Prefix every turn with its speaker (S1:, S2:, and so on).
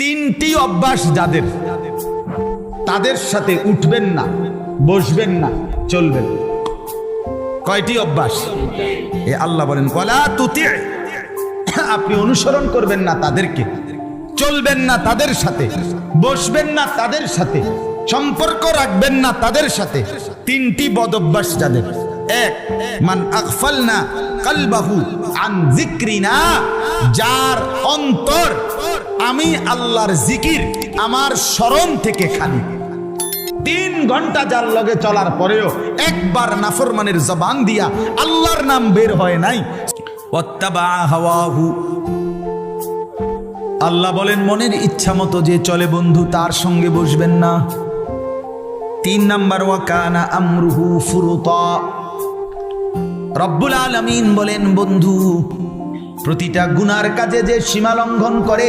S1: তিনটি অভ্যাস যাদের, তাদের সাথে উঠবেন না, বসবেন না, চলবেন। কয়টি অভ্যাস? এ আল্লাহ বলেন ওয়ালা তুতি, আপনি অনুসরণ করবেন না তাদেরকে, চলবেন না তাদের সাথে, বসবেন না তাদের সাথে, সম্পর্ক রাখবেন না তাদের সাথে। তিনটি বদ অভ্যাস যাদের। এক, মান আগফালনা কলবাহু আন যিকরিনা, যার অন্তর আমি আল্লাহর জিকির, আমার স্মরণ থেকে খালি। 3 ঘন্টা যার লগে চলার পরেও একবার নাফরমানের জবান দিয়া আল্লাহর নাম বের হয় নাই। ওয়াত্তাবা হাওয়াহু, আল্লাহ বলেন মনের ইচ্ছা মতো যে চলে বন্ধু, তার সঙ্গে বসবেন না। 3 নাম্বার, ওয়া কানা আমরুহু ফুরুতা, রব্বুল আলামিন বলেন বন্ধু প্রতিটা গুনার কাজে যে সীমা লঙ্ঘন করে